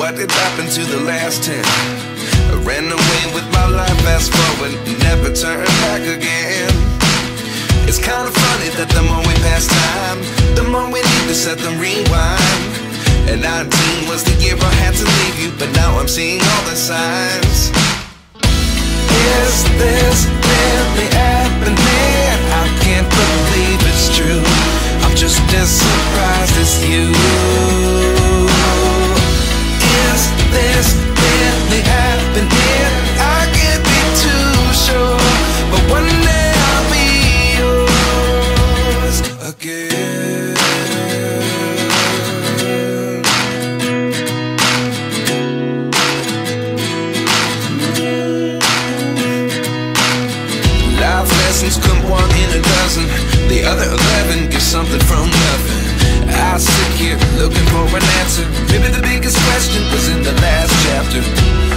what did happen to the last 10? I ran away with my life, fast forward, never turn back again. It's kind of funny that the more we pass time, the more we need to set them rewind. And 19 was the year I had to leave you, but now I'm seeing all the signs. Is this really happening? I can't believe it's true. I'm just as surprised as you. Is this really happening? I can't be too sure, but one day I'll be yours again. Life lessons come one in a dozen. The other 11 give something from nothing. I sit here looking for an answer. Maybe the biggest question was in the last chapter.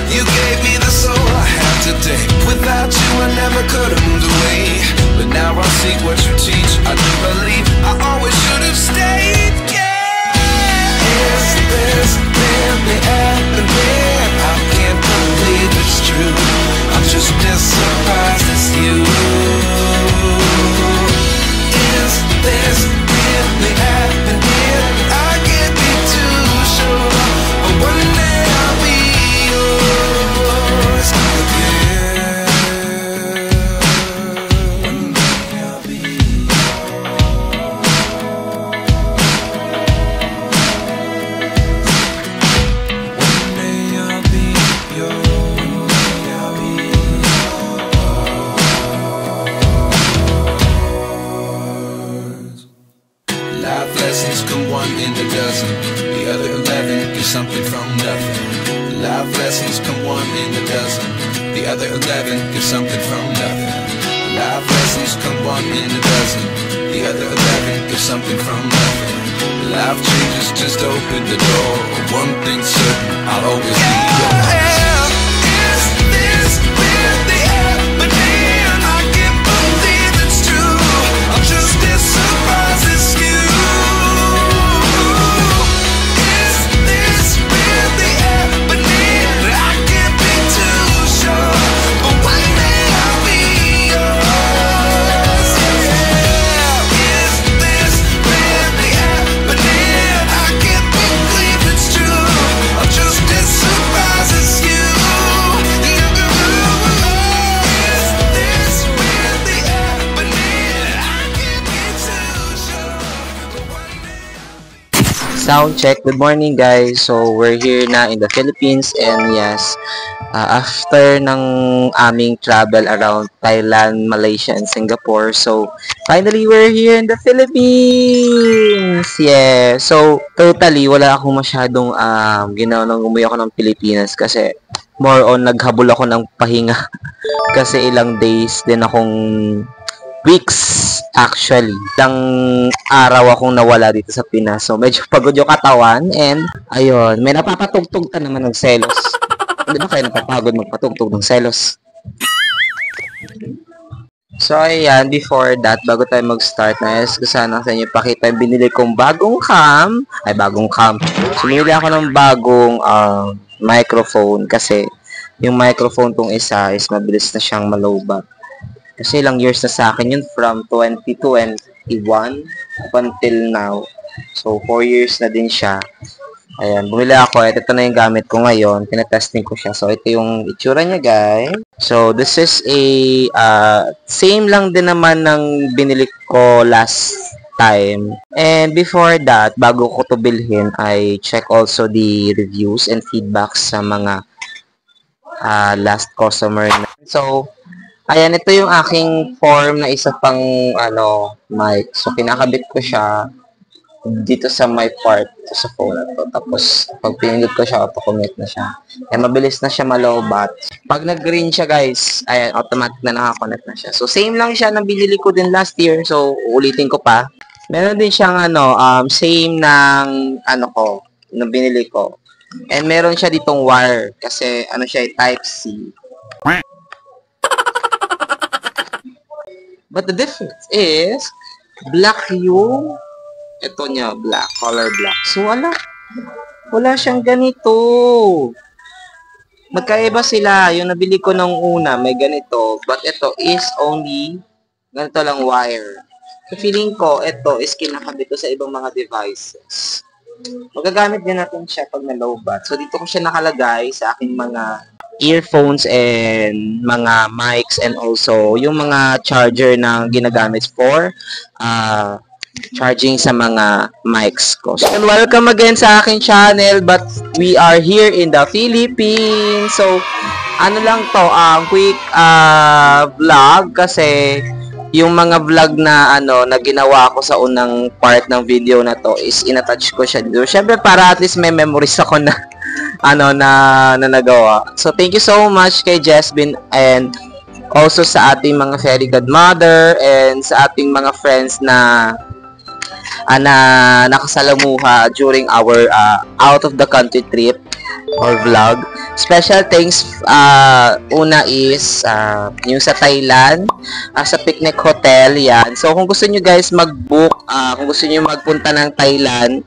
You gave me the soul I have today. Without you I never could have moved away. But now I see what you teach. I do believe I always should have stayed. Yeah. Is this really happening? I can't believe it's true. I'm just as surprised as you. Is this really happening? I can't be too sure, but one day I'll be yours again. One day I'll be One day I'll be yours. Life lessons come one in a dozen. The other 11 give something from nothing. Life lessons come one in a dozen. The other 11 give something from nothing. Life lessons come one in a dozen. The other 11 give something from nothing. Life changes, just open the door. One thing's certain, I'll always be yours. Is this really happening? I can't believe it's true. I'm just as surprised as you. Sound check. Good morning guys. So we're here na in the Philippines, and yes, after ng aming travel around Thailand, Malaysia, and Singapore, so finally we're here in the Philippines. Yeah. So totally wala akong masyadong ginawa nang umuwi ako ng Pilipinas kasi more on naghabol ako ng pahinga kasi ilang days din akong weeks actually. Ilang araw akong nawala dito sa Pinas. So, medyo pagod yung katawan. And, ayun, may napapatugtog ka naman ng selos. Hindi ba kayo napapagod magpatugtog ng selos? So, ayan, before that, bago tayo mag-start, gusto sana sa inyo pakita yung binili kong bagong cam. So, binili ako ng bagong microphone kasi yung microphone tong isa is mabilis na siyang malobat. Kasi ilang years na sa akin yun, from 2021 up until now. So, 4 years na din siya. Ayan, bumili ako. Ito na yung gamit ko ngayon. Tinetesting ko siya. So, ito yung itsura niya, guys. So, this is a, same lang din naman ng binili ko last time. And before that, bago ko to bilhin, I check also the reviews and feedbacks sa mga last customer. So, ayan, ito yung aking form na isa pang, mic. So, kinakabit ko siya dito sa my part sa phone na to. Tapos, pag pinindot ko siya, auto-commit na siya. Kaya mabilis na siya malobat. Pag nag-green siya, guys, ayan, automatic na nakakonect na siya. So, same lang siya na binili ko din last year. So, ulitin ko pa. Meron din siyang, same ng, na binili ko. And meron siya ditong wire. Kasi, siya, Type-C. But the difference is, black yung, ito niya, black, color black. So, wala. Wala siyang ganito. Magkaiba sila. Yung nabili ko nung una, may ganito. But ito is only ganito lang wire. So, feeling ko, ito is kinakabit ko sa ibang mga devices. Magagamit din natin siya pag na-lowbat. So, dito ko siya nakalagay sa aking mga earphones and mga mics and also yung mga charger na ginagamit for charging sa mga mics ko. So, and welcome again sa aking channel, but we are here in the Philippines. So, ano lang to, quick vlog kasi yung mga vlog na na ginawa ko sa unang part ng video na to is inattach ko siya dito. Syempre para at least may memories ako na na nagawa. So thank you so much kay Jasmine and also sa ating mga fairy godmother and sa ating mga friends na nakasalamuha during our out of the country trip or vlog. Special thanks una is yung sa Thailand, sa Picnic Hotel yan. So kung gusto niyo guys mag-book, kung gusto niyo magpunta ng Thailand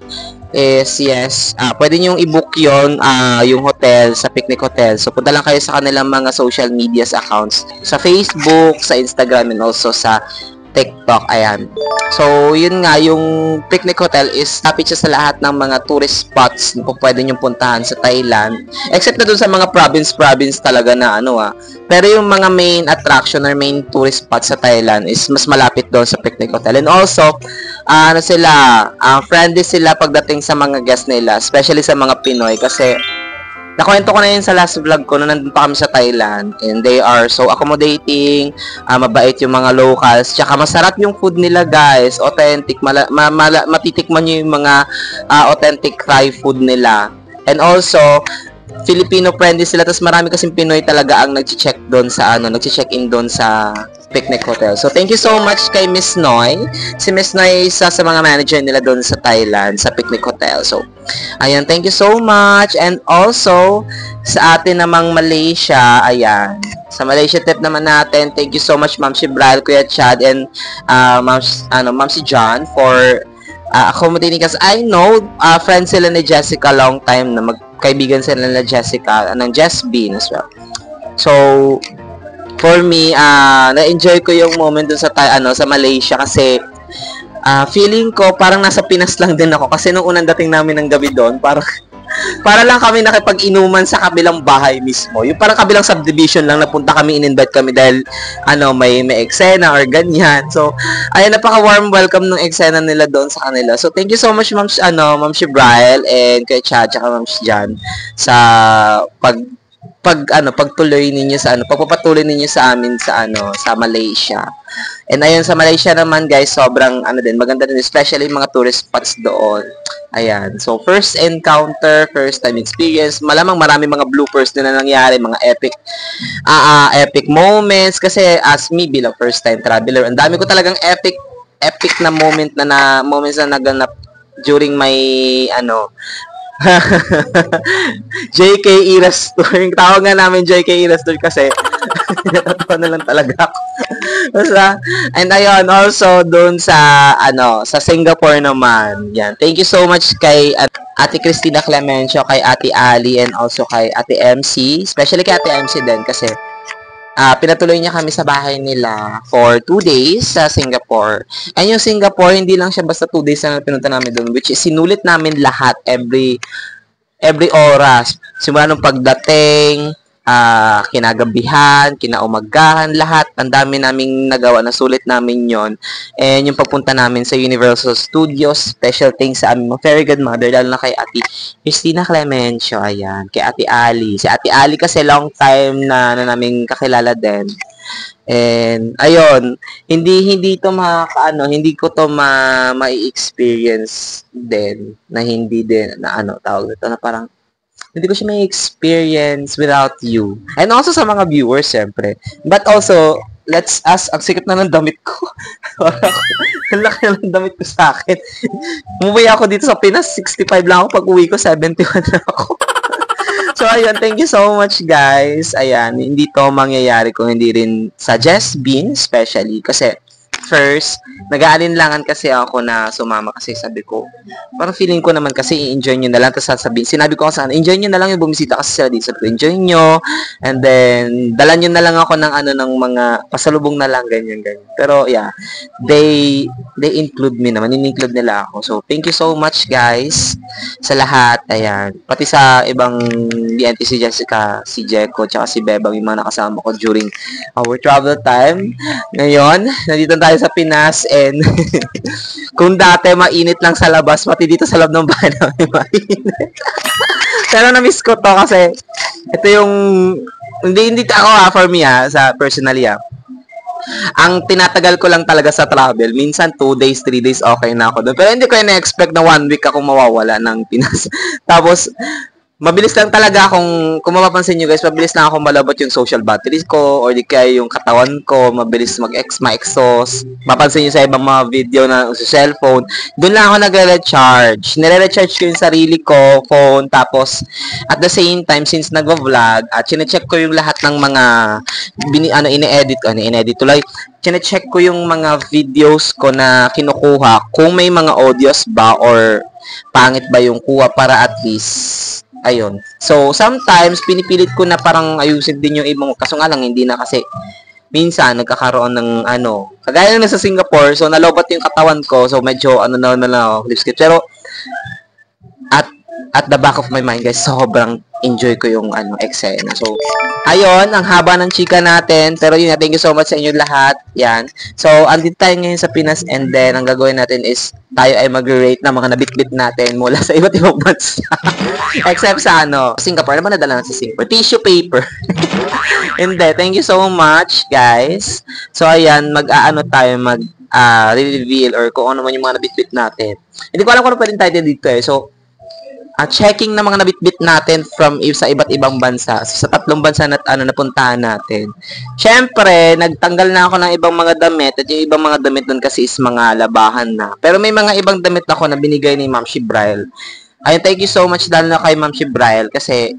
is yes, pwede niyo i-book yon yung hotel sa Picnic Hotel. So punta lang kayo sa kanilang mga social media accounts sa Facebook, sa Instagram and also sa TikTok, ayan. So, yun nga, yung Picnic Hotel is tapit siya sa lahat ng mga tourist spots na pwede nyo puntahan sa Thailand. Except na dun sa mga province talaga na Pero yung mga main attraction or main tourist spots sa Thailand is mas malapit doon sa Picnic Hotel. And also, friendly sila pagdating sa mga guests nila, especially sa mga Pinoy kasi nakwento ko na yun sa last vlog ko na nandun pa kami sa Thailand and they are so accommodating, mabait yung mga locals, tsaka masarap yung food nila guys, authentic, matitikman nyo yung mga authentic Thai food nila. And also, Filipino friendly sila, tapos marami kasing Pinoy talaga ang nag-check doon sa nag-check-in doon sa Picnic Hotel. So, thank you so much kay Miss Noy. Si Miss Noy isa sa mga manager nila doon sa Thailand, sa Picnic Hotel. So, ayan, thank you so much. And also, sa atin namang Malaysia, ayan. Sa Malaysia trip naman natin, thank you so much Ma'am Shibral, Kuya Chad, and Ma'am si John for accommodating us. I know, friends sila ni Jessica long time na magkaibigan sila ni Jessica, ng Jess Bean as well. So, for me, na-enjoy ko yung moment dun sa sa Malaysia kasi feeling ko parang nasa Pinas lang din ako kasi nung unang dating namin ng gabi doon, para lang kami nakipag-inuman sa kabilang bahay mismo. Yung parang kabilang subdivision lang napunta kami, in-invite kami dahil may eksena or ganyan. So, ayun, napaka-warm welcome ng eksena nila doon sa kanila. So, thank you so much Ma'am Shibrael and kay Chad at Ma'am Jan sa pagtuloy ninyo sa pagpapatuloy ninyo sa amin sa Malaysia. And ayun, sa Malaysia naman guys, sobrang din, maganda din, especially mga tourist spots doon. Ayan. So, first encounter, first time experience, malamang marami mga bloopers din na nangyari, mga epic moments kasi as me bilang first time traveler, ang dami ko talagang epic na moments na naganap during my JK Eras Tour. Yung tawag nga namin JK Eras Tour kasi natatawa na lang talaga ako. And ayun, also doon sa Singapore naman. Yan. Thank you so much kay Ate Cristina Clemencio, kay Ate Ali, and also kay Ate MC. Especially kay Ate MC din kasi pinatuloy niya kami sa bahay nila for 2 days sa Singapore. And yung Singapore, hindi lang siya basta 2 days na pinunta namin doon, which is sinulit namin lahat every oras. Simula nung pagdating, kinagabihan, kinaumagahan, lahat. Ang dami naming nagawa, nasulit namin yon. And yung pagpunta namin sa Universal Studios, special thanks sa aming very good mother, lalo na kay Ate Cristina Clemencio, ayan, kay Ate Ali. Si Ate Ali kasi long time na namin kakilala din. And ayun, hindi to hindi ko to ma-experience din na hindi din na tawag nito na parang hindi ko siya may experience without you. And also sa mga viewers, syempre. But also, ang sikip na ng damit ko. Ang laki na ng damit ko sa akin. Umuwi ako dito sa Pinas, 65 lang ako. Pag uwi ko, 71 na ako. So, ayun, thank you so much, guys. Ayan, hindi to mangyayari kung hindi rin sa Jess Bean, especially. Kasi, first, nag-aalinlangan kasi ako na sumama kasi sabi ko, parang feeling ko naman kasi i-enjoy nyo na lang. Tapos sasabihin, sinabi ko kasi, enjoy nyo na lang yung bumisita kasi sila dito. Sabi ko, enjoy nyo. And then, dala nyo na lang ako ng ng mga pasalubong na lang, ganyan. Pero yeah, they include me naman. In-include nila ako. So, thank you so much guys sa lahat. Ayan. Pati sa ibang DNT, si Jessica, si Jeko, tsaka si Bebang, yung mga nakasama ko during our travel time. Ngayon, nandito tayo sa Pinas and kung dati mainit lang sa labas, pati dito sa loob ng bahay namin mainit. Pero na-miss ko to kasi ito yung hindi ako for me sa personally ang tinatagal ko lang talaga sa travel, minsan 2 days, 3 days okay na ako doon. Pero hindi ko na-expect na 1 week ako mawawala ng Pinas. Tapos mabilis lang talaga akong, kung mapapansin nyo guys, mabilis lang akong malabot yung social batteries ko or di kaya yung katawan ko, mabilis ma-exhaust. Mapansin nyo sa ibang mga video na sa cellphone, doon lang ako nagre-recharge. Nire-recharge ko yung sarili ko, phone, tapos at the same time, since nagvo-vlog, at chinecheck ko yung lahat ng mga ini-edit tuloy, chinecheck ko yung mga videos ko na kinukuha, kung may mga audios ba or pangit ba yung kuha para at least ayun. So, sometimes, pinipilit ko na parang ayusin din yung ibang, kaso nga lang, hindi na kasi, minsan, nagkakaroon ng, kagaya na sa Singapore, so, nalobat yung katawan ko, so, medyo, lipstick. Pero, at the back of my mind, guys, sobrang enjoy ko yung, eksena. So, ayun, ang haba ng chika natin, pero yun, thank you so much sa inyo lahat, yan. So, andito tayo ngayon sa Pinas, and then, ang gagawin natin is, tayo ay mag-rate ng mga nabitbit natin mula sa iba't ibang bansa. Except sa Singapore. Ano ba nadala sa Singapore? Tissue paper. Hindi. Thank you so much, guys. So, ayan, tayo, reveal or kung ano man yung mga nabitbit natin. Hindi ko alam kung ano pwedeng title dito So, checking na mga nabitbit natin from sa iba't ibang bansa. So, sa 3 bansa na napuntahan natin. Syempre, nagtanggal na ako ng ibang mga damit at yung ibang mga damit doon kasi is mga labahan na. Pero may mga ibang damit ako na binigay ni Ma'am Shibrail. Ayun, thank you so much dahil na kay Ma'am Shibrail kasi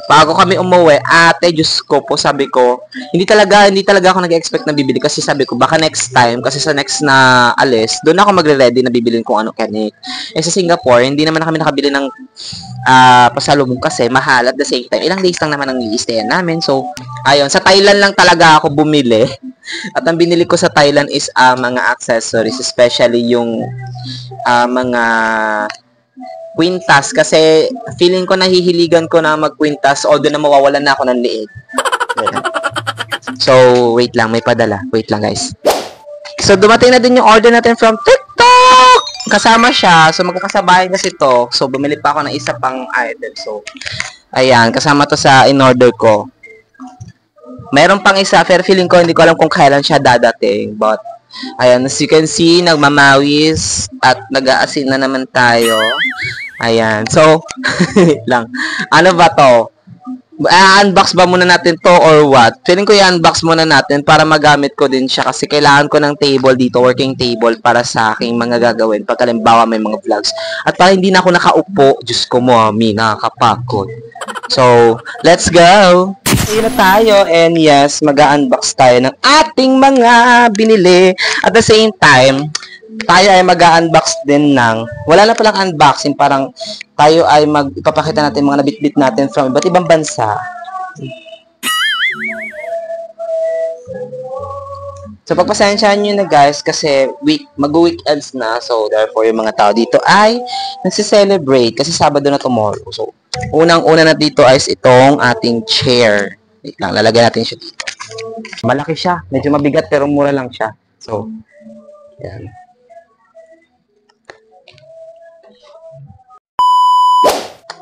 bago kami umuwi, ate, Diyos ko po, sabi ko, hindi talaga ako nag-expect na bibili kasi sabi ko, baka next time, kasi sa next na alis, doon ako magre-ready na bibilin kung ano kanik. Sa Singapore, hindi naman kami nakabili ng pasalubong kasi mahal at the same time. Ilang days lang naman ang i-stayan namin. So, ayun, sa Thailand lang talaga ako bumili. At ang binili ko sa Thailand is mga accessories, especially yung mga kwintas kasi feeling ko nahihiligan ko na mag-kwintas although na mawawalan na ako ng liig. So, wait lang, may padala. Wait lang, guys. So, dumating na din yung order natin from TikTok! Kasama siya. So, magkakasabayan kasi to. So, bumili pa ako ng isa pang item. So, ayan, kasama to sa in-order ko. Meron pang isa, pero feeling ko, hindi ko alam kung kailan siya dadating. But, ayan, as you can see, nagmamawis at nag-aasin na naman tayo. Ayan. So, wait lang. Ano ba to? unbox ba muna natin to or what? Feeling ko i-unbox muna natin para magamit ko din siya kasi kailangan ko ng table dito, working table para sa aking mga gagawin pag halimbawa may mga vlogs. At para hindi na ako nakaupo, Diyos ko Mami, nakakapagod. So, let's go! Ayun na tayo and yes, mag-unbox tayo ng ating mga binili. At the same time, tayo ay mag-unbox din ng, wala na palang unboxing, parang tayo ay ipapakita natin mga nabitbit natin from iba't ibang bansa. So, pagpasensyahan nyo na guys, kasi mag-weekends na, so therefore yung mga tao dito ay nagsi-celebrate kasi Sabado na tomorrow. So, unang-una na dito ay itong ating chair. Wait lang, lalagay natin siya dito. Malaki siya, medyo mabigat pero mura lang siya. So, yan.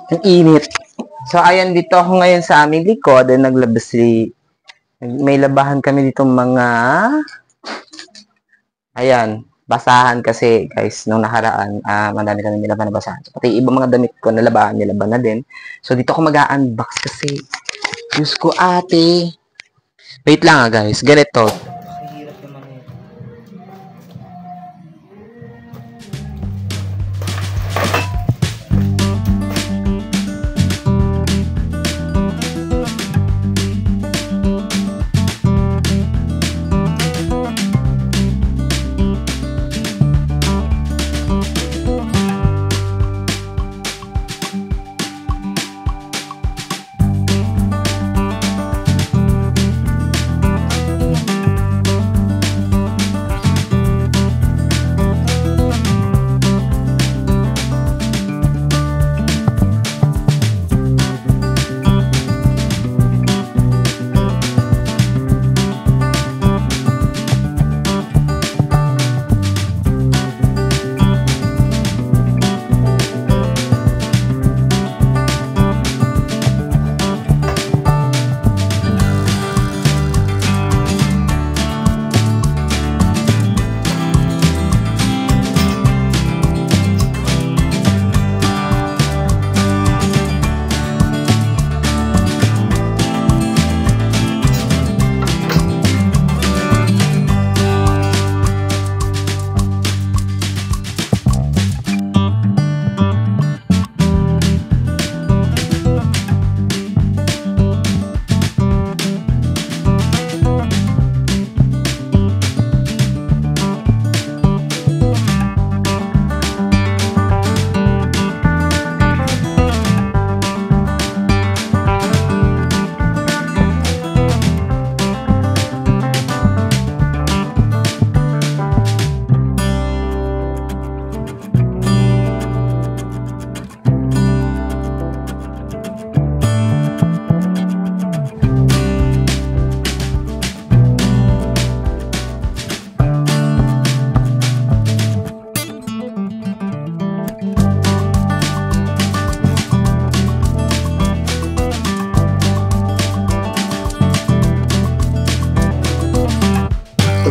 Ang init. So, ayan, dito ako ngayon sa aming likod. And naglabas may labahan kami dito mga ayan, basahan kasi guys, nung nakaraan, madami kami nilaban na basahan. So, pati ibang mga damit ko nalabahan, nilaban na din. So, dito ako mag-unbox kasi Diyos ko ate. Wait lang guys, ganito.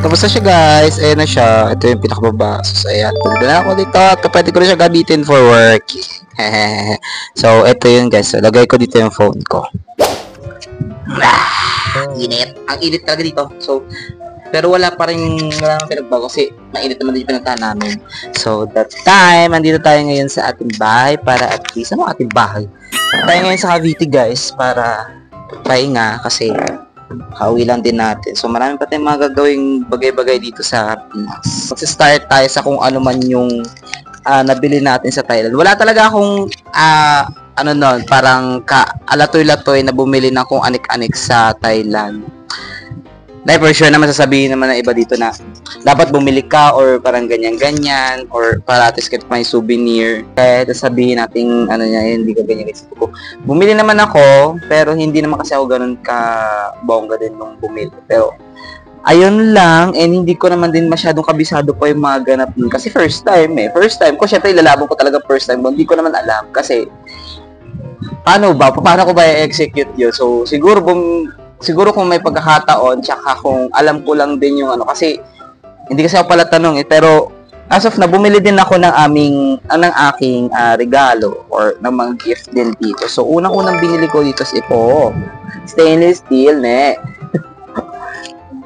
tapos na siya guys. Ayan na siya. Ito yung pinakababa. So, ayan. Pwede na ako dito. At pwede ko na siya gamitin for work. So, ito yun guys. So, lagay ko dito yung phone ko. Init. Ang init talaga dito. So, pero wala nang pinagbago kasi mainit naman din yung pinuntahan namin. So, that time, andito tayo ngayon sa ating bahay para at least, ano ating bahay? Tayo ngayon sa Cavite guys para pahinga kasi kauwi lang din natin. So, marami pa tayong mga gagawing bagay-bagay dito sa Pinas. Magsa-start tayo sa kung ano man yung nabili natin sa Thailand. Wala talaga akong parang alatoy-latoy na bumili ng kung anik-anik sa Thailand. Dahil for sure naman sasabihin naman ng iba dito na dapat bumili ka or parang ganyan-ganyan or para at least may souvenir. Kaya sasabihin natin hindi ka ganyan isip ko. Bumili naman ako pero hindi naman kasi ako ganun ka bongga din nung bumili. Pero ayun lang, and hindi ko naman din masyadong kabisado pa yung mga ganap nun. Kasi first time ko, syempre ilalabong ko talaga first time ko. Hindi ko naman alam kasi paano ko ba i-execute yun? So siguro kung may pagkakataon, tsaka kung alam ko lang din yung kasi hindi kasi ako pala tanong pero as of na, bumili din ako ng aking regalo or ng mga gift din dito. So, unang binili ko dito is ito. Stainless steel, ne.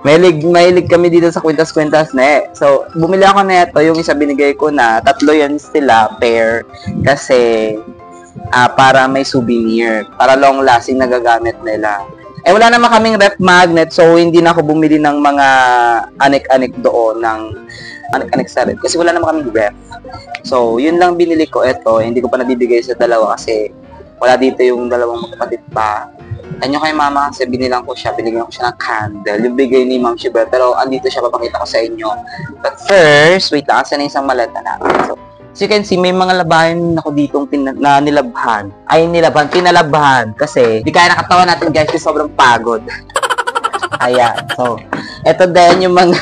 Mahilig kami dito sa kwintas-kwintas, ne. So, bumili ako nito, yung isa binigay ko na, 3 yan sila, pair, kasi para may souvenir, para long-lasting nagagamit nila. Wala naman kaming ref magnet, so hindi na ako bumili ng mga anik-anik doon, ng anik-anik sa ref, kasi wala naman kaming ref. So, yun lang binili ko ito. Hindi ko pa nabibigay sa dalawa kasi wala dito yung dalawang magkapatid pa. Tanyo kay mama kasi binigyan ko siya ng candle. Yung bigay ni Ma'am Shiba, pero andito siya, papakita ko sa inyo. But first, wait lang, kasi na isang maleta na. So, as you can see, may mga labahin ako ditong pinalabhan. Kasi di kaya nakatawa natin guys, kasi sobrang pagod. Ayan. So, eto din yung mga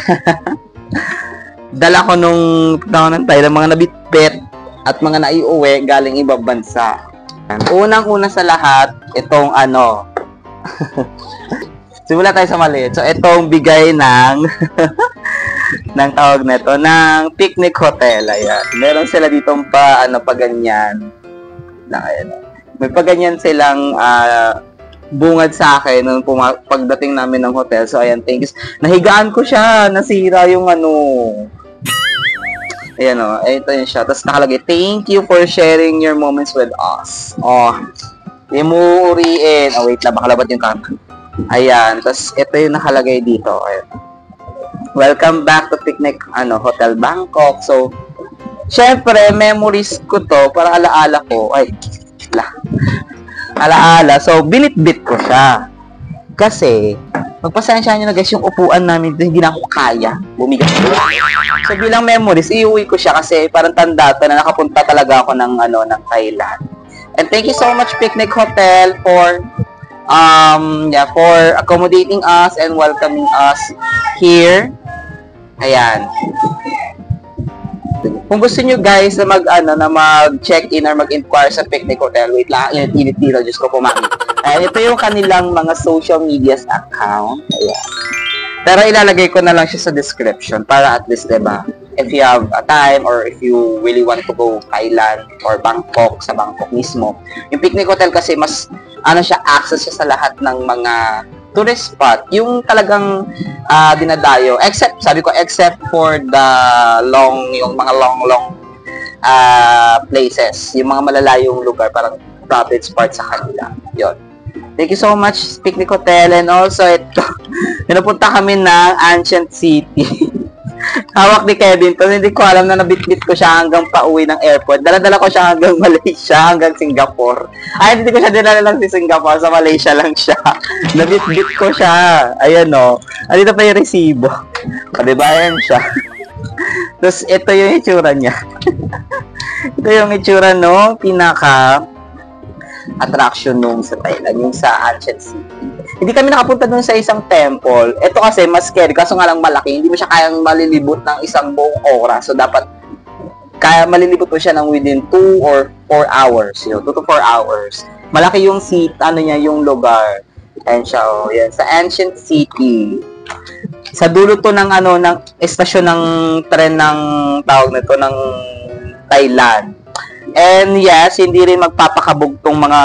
dala ko nung taon tayo, mga nabitbit at mga naiuwi galing ibang bansa. Unang-una sa lahat, itong simula tayo sa maliit. So, itong bigay ng ng tawag nito, ng Picnic Hotel. Ayan. Meron sila ditong pa ganyan. May pa ganyan silang bungad sa akin nung pagdating namin ng hotel. So, ayan, thanks. Nahigaan ko siya. Nasira yung Ayan ito yun siya. Tapos nakalagay, thank you for sharing your moments with us. Di mo uriin. Wait lang, baka labat yung kanta. Ayan. Tapos ito yung nakalagay dito. Ayan. Welcome back to Picnic Hotel Bangkok. So, syempre, memories ko to para alaala ko. Alaala. So, binitbit ko siya. Kasi, magpasensya nyo na guys, yung upuan namin dito, hindi na ako kaya. Bumigat ko. So, bilang memories, iuwi ko siya kasi parang tanda to na nakapunta talaga ako ng Thailand. And thank you so much, Picnic Hotel, for accommodating us and welcoming us here. Ayan. Kung gusto nyo guys na mag-check-in or mag-inquire sa Picnic Hotel, wait lang, init dito, Diyos ko po mami. Ayan, ito yung kanilang mga social medias account. Ayan. Pero ilalagay ko na lang siya sa description para at least, diba, if you have a time or if you really want to go Thailand or Bangkok, sa Bangkok mismo. Yung Picnic Hotel kasi mas, access siya sa lahat ng mga tourist spot, yung talagang dinadayo, except for the yung mga long places, yung mga malalayong lugar, parang private spot sa kanila. Yun. Thank you so much, Picnic Hotel, and also ito, pinupunta kami ng Ancient City. Hawak ni Kevin to, hindi ko alam na nabitbit ko siya hanggang pauwi ng airport. Dala-dala ko siya hanggang Malaysia, hanggang Singapore. Ay, hindi ko siya dinala lang si Singapore, sa Malaysia lang siya. Nabitbit ko siya. Ayan andito pa yung resibo. Diba, ayan siya. Tapos, ito yung itsura niya. Ito yung itsura pinaka attraction nung sa Thailand, yung sa Ancient City. Hindi kami nakapunta dun sa isang temple. Ito kasi mas scary, kaso nga lang malaki. Hindi mo siya kayang malilibot ng isang buong oras. So, dapat kaya malilibot mo siya ng within 2 or 4 hours. 2 to 4 hours. Malaki yung seat, yung lugar. Ayan siya, oh. Yan, sa Ancient City. Sa dulo to ng ng estasyon ng tren ng tawag nito ng Thailand. And yes, hindi rin magpapakabog tong mga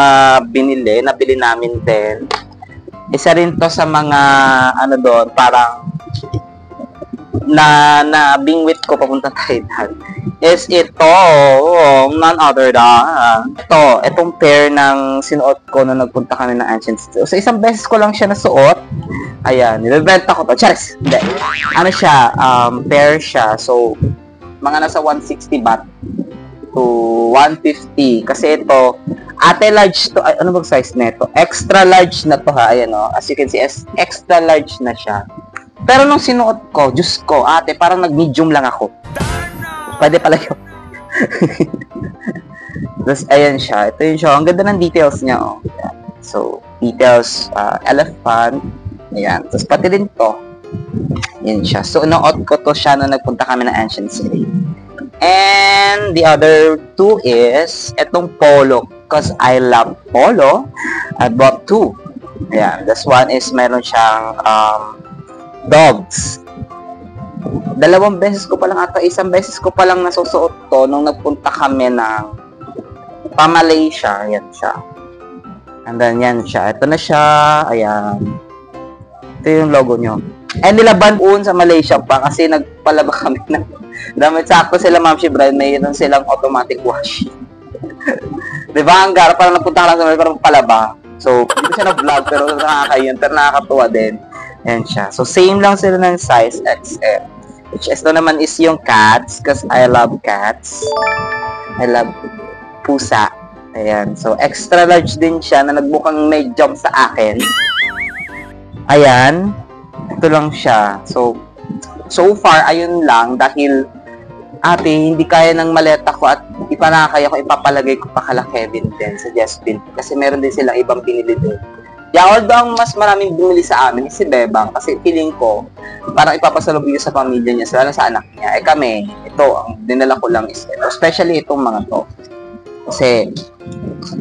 nabili namin din. Isa rin to sa mga doon, parang na bingwit ko papunta Thailand. Is ito, none other than itong pair ng sinuot ko nung nagpunta kami ng Ancient City. So, isang beses ko lang siya nasuot. Ayan, nilibenta ko to. Charis! Hindi. Ano siya, pair siya. So, mga nasa 160 baht to 150. Kasi ito, ate large to, ano bang size nito? Extra large na to ha. Ayan o. As you can see, extra large na siya. Pero nung sinuot ko, Diyos ko, ate, parang nag-medium lang ako. Pwede pala yun. Tapos, ayan siya. Ito yun siya. Ang ganda ng details niya, oh. Ayan. So, details, elephant. Ayan. Tapos, pati din to. Ayan siya. So, inuot ko to siya nung nagpunta kami ng Ancient City. And, the other two is, itong polo. Because I love polo. I bought two. Ayan. This one is, meron siyang, dogs. Dalawang beses ko pa lang ata, isang beses ko pa lang nasusuot to nung nagpunta kami ng Malaysia. Yan siya. And then, yan siya. Ito na siya. Ayan. Ito yung logo nyo. And nilaban sa Malaysia pa kasi nagpalaba kami ng damit. Sakto sila, Ma'am Brian, mayroon silang automatic wash. Diba? Ang gara, parang napunta ka lang sa Malaysia, parang palaba. So, hindi siya na-vlog, pero nakakayon, pero nakakatuwa din. Yan siya. So, same lang sila ng size XL. Which ito naman is yung cats, because I love cats. I love pusa. Ayan. So, extra large din siya na nagbukang may jump sa akin. Ayan. Ito lang siya. So far, ayun lang. Dahil, ate, hindi kaya ng maleta ko at ipanakaya ko, ipapalagay ko pa kala Kevin din sa Jespin. Kasi meron din silang ibang pinili din. Although ang mas maraming bumili sa amin is si Bebang. Kasi feeling ko, parang ipapasalubong sa pamilya niya, lalo sa anak niya. Kami, ito, ang dinala ko lang is ito. Especially itong mga to. Kasi,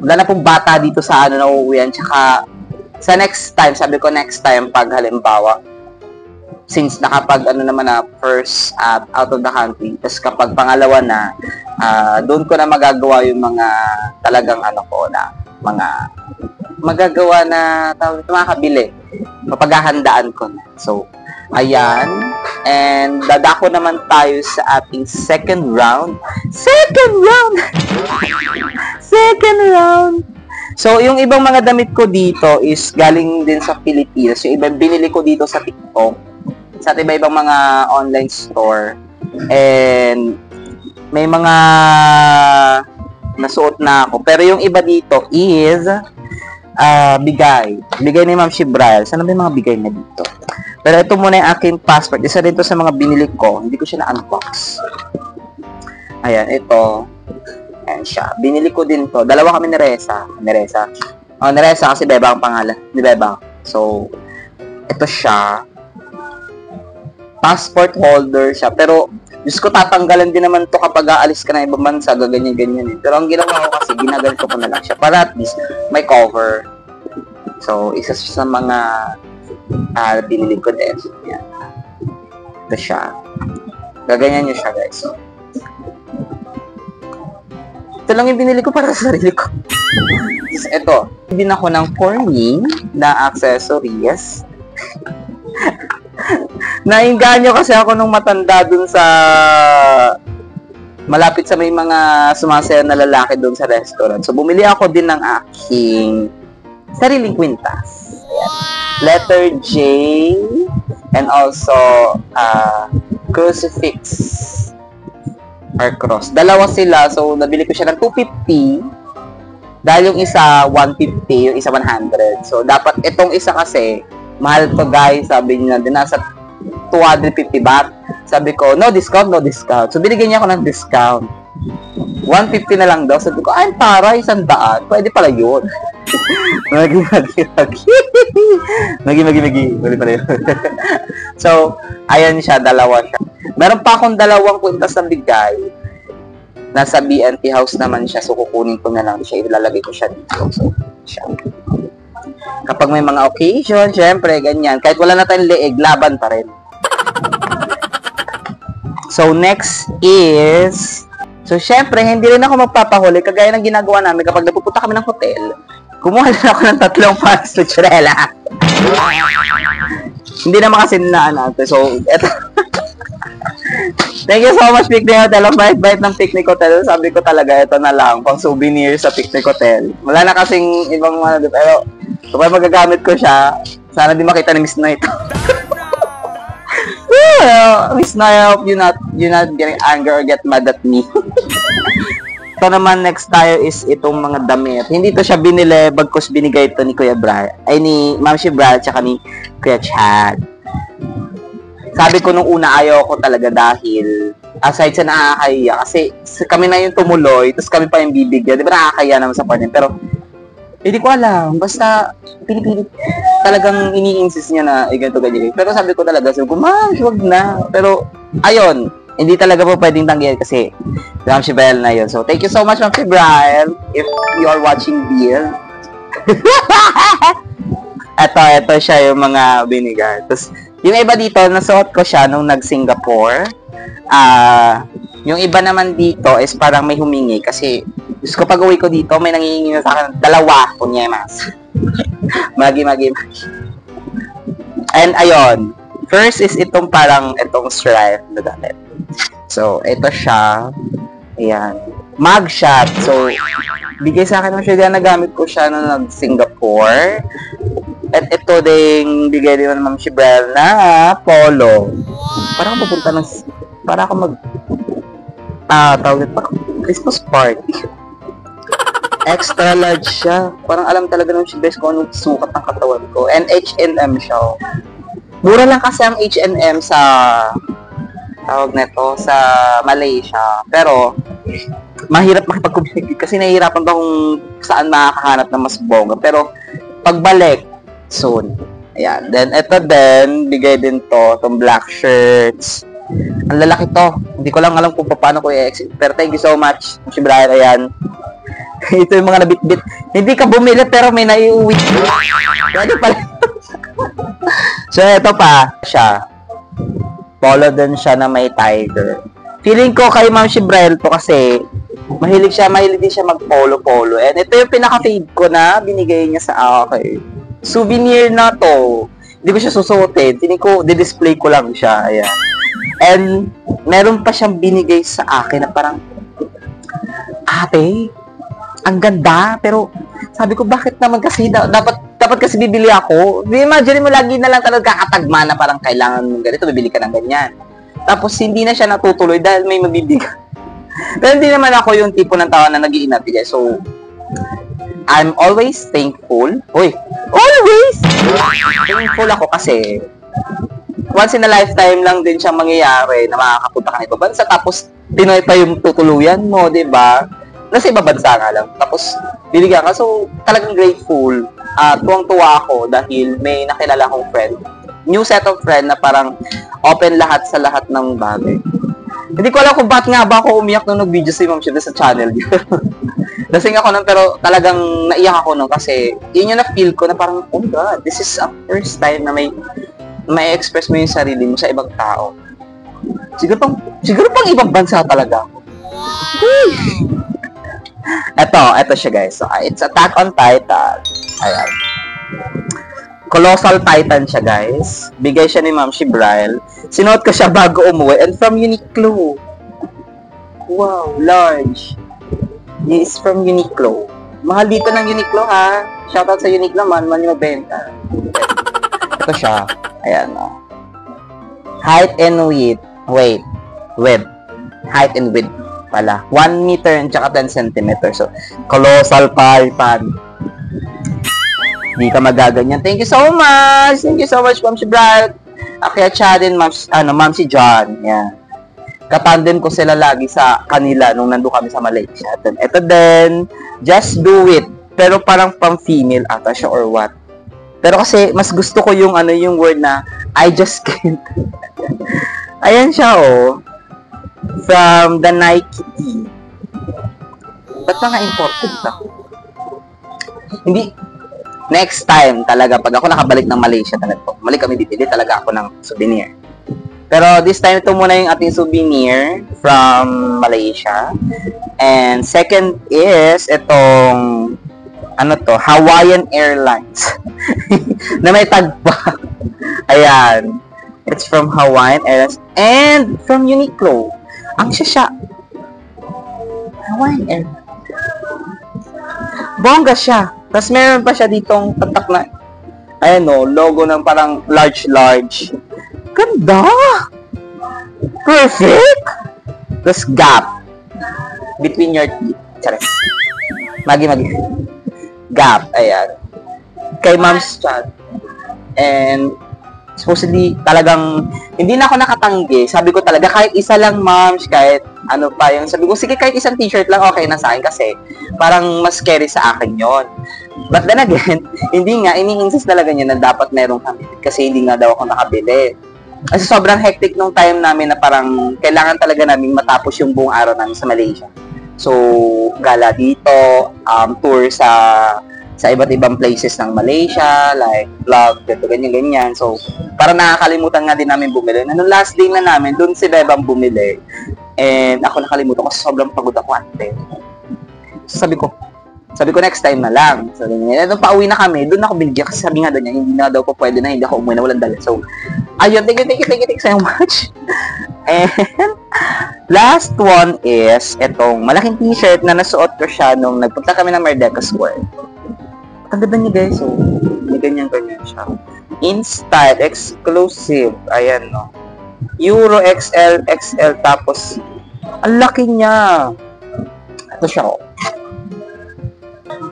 wala na pong bata dito sa nauuwian. Tsaka, sa next time, sabi ko next time, pag halimbawa, since nakapag, naman na, first out of the country, tapos kapag pangalawa na, doon ko na magagawa yung mga, talagang mga, magagawa na makakabili. Mapaghahandaan ko na. So, ayan. And dadako naman tayo sa ating second round. Second round! So, yung ibang mga damit ko dito is galing din sa Pilipinas. Yung ibang binili ko dito sa TikTok. Sa iba-ibang mga online store. And may mga nasuot na ako. Pero yung iba dito is bigay ni Ma'am Brian. Sana may mga bigay na dito. Pero ito muna yung aking passport. Isa rin to sa mga binili ko. Hindi ko siya na-unbox. Ayan, ito. Ayan siya. Binili ko din to. Dalawa kami ni Reza. Ni Reza kasi Beba ang pangalan. Ni Beba. So, ito siya. Passport holder siya. Pero, Diyos ko, tatanggalan din naman to kapag aalis ka na ibang bansa, gaganyan-ganyan eh. Pero ang ginawa ko kasi, ginaganito ko na lang siya para at least may cover. So, isa sa mga binili ko din. Yan. Ito siya. Gaganyan nyo siya, guys. So, ito lang yung binili ko para sa sarili ko. Ito, bin ako ng corny na accessories. Nainganyo kasi ako nung matanda dun sa malapit sa may mga sumasayaw na lalaki dun sa restaurant. So, bumili ako din ng aking sariling kwintas. Letter J and also crucifix or cross. Dalawa sila. So, nabili ko siya ng 250 dahil yung isa 150, yung isa 100. So, dapat itong isa kasi mahal to, guys. Sabi niya, din nasa 250 baht. Sabi ko, no discount. So, binigyan niya ako ng discount. 150 na lang daw. Sabi ko, ay, para, 100. Pwede pala yun. Magi. Pwede pala yun. So, ayan siya, dalawa siya. Meron pa akong dalawang kwintas na bigay. Nasa BNT house naman siya. So, kukunin ko na lang siya. Ilalagay ko siya dito. So, siya. Kapag may mga occasion, syempre, ganyan. Kahit wala na tayong leeg, laban pa rin. So, next is... So, syempre, hindi rin ako magpapahuli. Kagaya ng ginagawa namin kapag napupunta kami ng hotel, kumuha na ako ng 3 pants to churela. Hindi naman kasi naanate. So, eto. Thank you so much, Picnic Hotel. Ang bait-bait ng Picnic Hotel. Sabi ko talaga, ito na lang, pang souvenir sa Picnic Hotel. Wala na kasing ibang mga, pero kapag magagamit ko siya, sana di makita ni Miss Noy ito. Miss Noy, I hope you're not getting anger or get mad at me. Ito naman, next tayo is itong mga damit. Hindi to siya binili, bagkus binigay ito ni Kuya Brian. Ay, ni Ma'am si Brian, tsaka ni Kuya Chad. Sabi ko nung una, ayaw ko talaga dahil aside sa nakakahiya, kasi kami na yung tumuloy, tapos kami pa yung bibigyan. Di ba nakakahiya naman sa partner? Pero, hindi ko alam. Basta, pinipilit. Talagang ini-insist niya na, ganito, ganyan. Pero sabi ko talaga, sabi ko, Ma'am, huwag na. Pero, ayun, hindi talaga po pwedeng tanggihan kasi Ma'am si Belle na yun. So, thank you so much, Ma'am si Brian, if you are watching Bill. Ito siya yung mga binigay. Tapos, yung iba dito, nasuot ko siya nung nag-Singapore. Yung iba naman dito is parang may humingi kasi gusto ko pag-uwi ko dito, may nangihingi na sa akin 2 kunyemas. Magi. And ayun, first is itong stripe na damit. So, ito siya. Ayan. Mugshot. So, bigay sa akin ng siya na nagamit ko siya nung nag-Singapore. At ito ding bigay din ng Ma'am Shibel na polo. Para ako pupunta ng... Para ako tawag pa Christmas party. Extra large siya. Parang alam talaga ng Shibel kung anong sukat ng katawan ko. And H&M siya. Mura lang kasi ang H&M sa... tawag neto sa Malaysia. Pero, mahirap makipag-communicate kasi nahihirapan ba kung saan makakahanap ng mas bongga. Pero, pagbalik, soon. Ayan. Then, ito din, bigay din to, itong black shirts. Ang lalaki to. Hindi ko lang alam kung paano ko i-exit. Pero thank you so much, si Brian. Ayan. Ito yung mga nabit-bit. Hindi ka bumili pero may naiuwi. Pwede pala. So, ito pa siya. Polo din siya na may tiger. Feeling ko kay Ma'am Shibrel to kasi mahilig din siya mag-polo-polo. And ito yung pinaka-fave ko na binigay niya sa akin. Souvenir na to. Hindi ko siya susuotin. Tingin ko, di-display ko lang siya. Ayan. And, meron pa siyang binigay sa akin na parang, ate, ang ganda. Pero, sabi ko, bakit naman kasi, dapat kasi bibili ako. Imagine mo, lagi na lang talaga kakatagma na parang kailangan mong ganito, bibili ka ng ganyan. Tapos, hindi na siya natutuloy dahil may mabibigay. Pero hindi naman ako yung tipo ng tao na nag-iinabigay. So, I'm always thankful. Always! Thankful ako kasi once in a lifetime lang din siyang mangyayari na makakapunta ka ng ibang bansa. Tapos, Pinoy pa yung tutuluyan mo, diba? Nasa ibang bansa nga lang. Tapos, binigyan ka. So, talagang grateful. Tuwang-tuwa ako dahil may nakilala akong friend. New set of friend na parang open lahat sa lahat ng bagay. Hindi ko alam kung ba't nga ba ako umiyak nung nag-video si Ma'am Shiv sa channel niya. Lasing ako nun, pero talagang naiyak ako nun kasi yun yung na-feel ko na parang, oh my God, this is a first time na may express mo yung sarili mo sa ibang tao. Siguro pang ibang bansa talaga. Ito siya guys. So, it's Attack on Titan. Ayan. Colossal Titan siya guys. Bigay siya ni Ma'am Shibrel. Sinuot ko siya bago umuwi and from Uniqlo. Wow, large. This is from Uniqlo. Mahal dito ng Uniqlo ha. Shoutout sa Uniqlo man yung mabenta. Ito siya. Ayan o. Height and width. Width. Height and width pala. 1 meter and tsaka 10 cm. So, colossal Titan. Hindi ka magaganyan. Thank you so much. Thank you so much, Ma'am si Brad. Kaya siya din, Ma'am si John. Yan. Katandem ko sila lagi sa kanila nung nandun kami sa Malaysia. Then, ito din, just do it. Pero parang pang-female ata siya or what. Pero kasi, mas gusto ko yung yung word na, I just can't. Ayan siya, oh. From the Nike Tee. Ba't mga imported ba? Next time talaga, pag ako nakabalik ng Malaysia talaga, bumalik kami dito, talaga ako ng souvenir. Pero this time, ito muna yung ating souvenir from Malaysia. And second is itong, ano to, Hawaiian Airlines. na may tagpa. Ayan. It's from Hawaiian Airlines. And from Uniqlo. Ang siya. Hawaiian Airlines. Bongga siya. Tapos meron pa siya ditong tatak na, ayan o, logo ng parang large. Ganda! Perfect! Tapos gap. Between your teeth. Charis. Magi. Gap. Ayan. Kay Mom's Chat. And supposedly, talagang, hindi na ako nakatanggi. Sabi ko talaga, kahit isa lang, Moms, kahit ano pa yung, sabi ko, sige, kahit isang t-shirt lang, okay na sa akin kasi parang mas scary sa akin yon. But then again, hindi nga, ini-insist talaga niya na dapat merong kami kasi hindi nga daw ako nakabili. Kasi sobrang hectic nung time namin na parang kailangan talaga namin matapos yung buong araw namin sa Malaysia. So, gala dito, tour sa iba't ibang places ng Malaysia, like vlog, ganyan. So, parang nakakalimutan nga din namin bumili. Nung last day na namin, doon si Bebang bumili. And ako nakalimutan kasi sobrang pagod ako ante. So, sabi ko next time na lang. So, nung pauwi na kami, doon ako binigyan kasi sabi nga doon niya, hindi na daw po pwede na, hindi ako umuwi na walang dala. So, ayun, thank you so much. And last one is itong malaking t-shirt na nasuot ko siya nung nagpunta kami ng Merdeka Square. Ang ganda niya guys, so may ganyan siya. In style, exclusive, ayan no. Euro XL, tapos ang laki niya. Ito siya oh.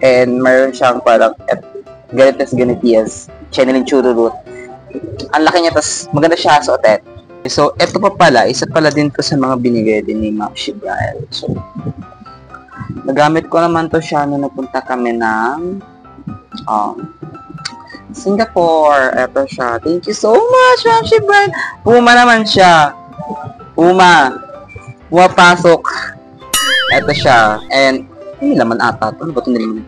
And meron siyang parang ganitiyas, channeling chururut. Ang laki niya, tapos maganda siya sa otet. So, ito pa pala, isa pala din to sa mga binigay din ni Ma'am Shibrael. So, nagamit ko naman to siya nung napunta kami ng Singapore. Ito siya. Thank you so much, Ma'am Shibrael. Puma naman siya. Pumapasok. Ito siya. And, may laman ata. Ano ba ito niliman?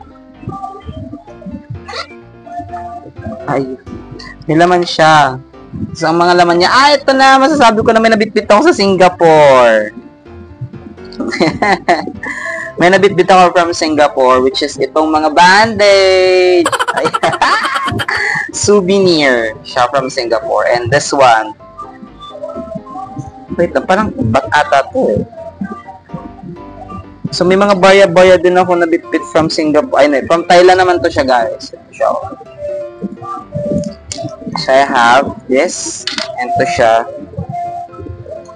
Ay, may laman siya. So, ang mga laman niya, ito na, masasabi ko na may nabitbit ako sa Singapore. May nabitbit ako from Singapore, which is itong mga bandage. Souvenir siya from Singapore. And this one, wait lang, parang ba't ata to eh. So, may mga baya-baya din ako nabitbit from Singapore. Ay, no, from Thailand naman to siya, guys. Ito siya. So, I have this. And to siya.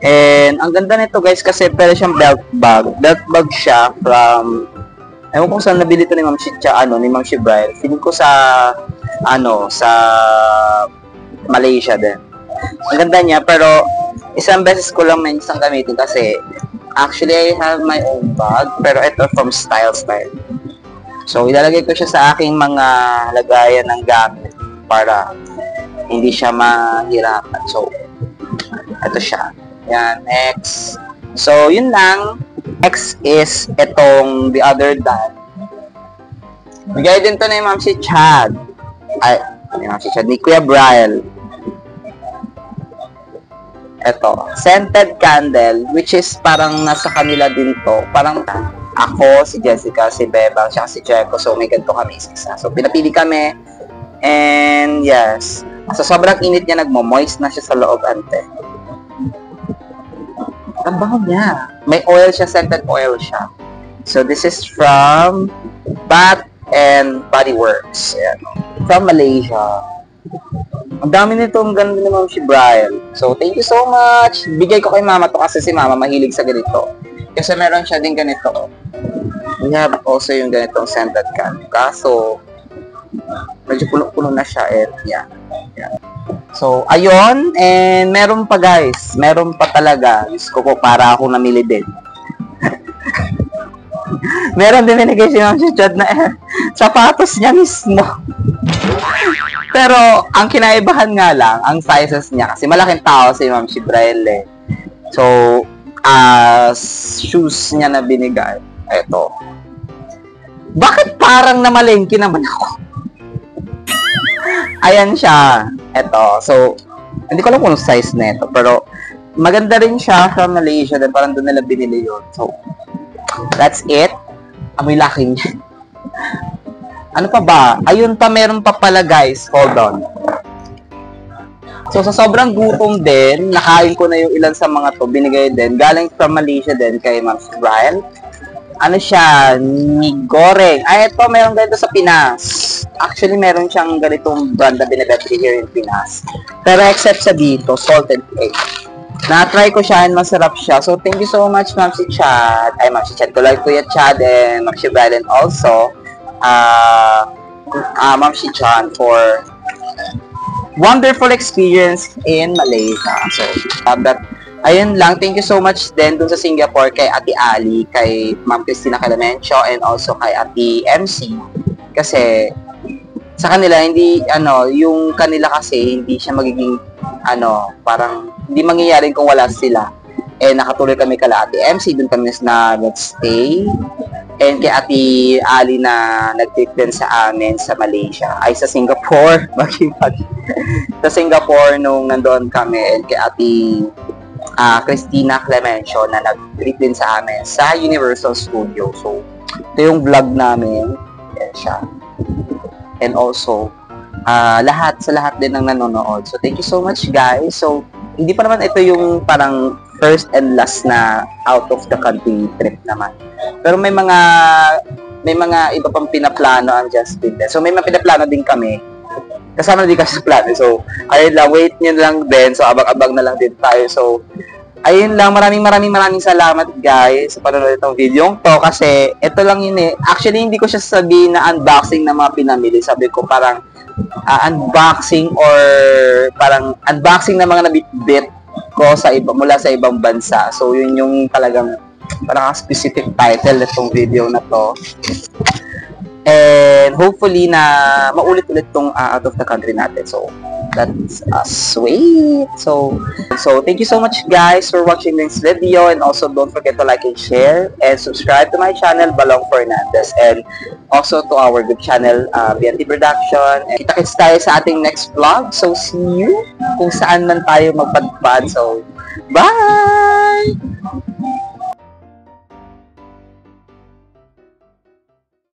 And, ang ganda nito, guys, kasi pwede siyang belt bag. Belt bag siya from, ewan ko saan nabili ito ni Ma'am Shitcha, ni Ma'am Shibrael. Feeling ko sa, sa Malaysia din. Ang ganda niya, pero isang beses ko lang may isang gamitin kasi actually, I have my own bag, pero ito from Style. So, ilalagay ko siya sa aking mga lagayan ng gamit para hindi siya mahirapan. So, ito siya. Yan, next. So, yun lang. Next is itong The Other Dad. Bigay din to ni Ma'am si Chad. Ay, ni Ma'am si Chad. Ni Kuya Brian. Ito, scented candle, which is parang nasa kanila din to. Parang ako, si Jessica, si Bebang, siya si Checo. So, may ganito kami isa. So, pinapili kami. And, yes. So, sobrang init niya, nagmo-moist na siya sa loob, ante. Ang bango niya. May oil siya, scented oil siya. So, this is from Bath and Body Works. Ayan. From Malaysia. Ang dami nito, ang ganda ni Ma'am Shibrael. So, thank you so much. Bigay ko kay Mama to kasi si Mama mahilig sa ganito. Kasi meron siya din ganito. We have also yung ganitong scented candle. Kaso, medyo puno-puno na siya. And, yeah. So, ayun. And, meron pa guys. Meron pa talaga. Diyos ko po, para ako namili din. Meron din binigay si Ma'am Chad na sapatos niya mismo. Pero, ang kinaibahan nga lang, ang sizes niya, kasi malaking tao si Ma'am Shibrael eh. So, shoes niya na binigay. Eto. Bakit parang namalengke naman ako? ayan siya. Ito. So, hindi ko alam kung size nito, pero maganda rin siya from Malaysia. Then parang doon nila binili yun. So, that's it. Amoy laki niya. Ano pa ba? Ayun pa, meron pa pala guys. Hold on. So, sa sobrang gutom din, nakain ko na yung ilan sa mga to. Binigay din. Galing from Malaysia din kay Ma'am Brian. Ano siya? Nigoreng. Ay, ito, meron ganito sa Pinas. Actually, meron siyang ganitong brand na binibetri here in Pinas. Pero except sa dito, salted egg. Na-try ko siya and masarap siya. So, thank you so much, Ma'am si Chad. Ay, Ma'am si Chad. Tuloy Kuya Chad and Ma'am si Brian also. Ma'am si John for wonderful experience in Malaysia. So, but ayun lang. Thank you so much din dun sa Singapore kay Ate Ali, kay Ma'am Cristina Calemencio, and also kay Ate MC. Kasi sa kanila, hindi, yung kanila kasi, hindi siya magiging, parang, hindi mangyayarin kung wala sila. Nakatuloy kami kala Ate MC, dun kami na nag-stay. And kay Ate Ali na nag-trip din sa amin sa Malaysia, ay sa Singapore, sa Singapore nung nandoon kami, and kay Ate Cristina Clemencio na nag-trip din sa amin sa Universal Studio. So, ito yung vlog namin. Yan siya. And also, sa lahat din ng nanonood. So, thank you so much guys. So, hindi pa naman ito yung parang first and last na out of the country trip naman. Pero may mga iba pang pinaplano ang Justin. So may mga pinaplano din kami. Kasama na din kasi sa plano. So ayun lang, wait nyo lang din. So abang-abang na lang din tayo. So ayun lang, maraming salamat guys sa panonood itong video to, kasi ito lang yun eh. Actually hindi ko siya sabihin na unboxing ng mga pinamili. Sabi ko parang unboxing or parang unboxing ng mga nabitbit ko sa mula sa ibang bansa. So yun yung talagang parang specific title nitong video na to. And hopefully na maulit-ulit tong out of the country natin. So that's sweet. So thank you so much guys for watching this video, and also don't forget to like and share and subscribe to my channel Balong Fernandez, and also to our good channel BNT Production. And kita-kits tayo sa ating next vlog. So see you kung saan man tayo magpadpad. So bye!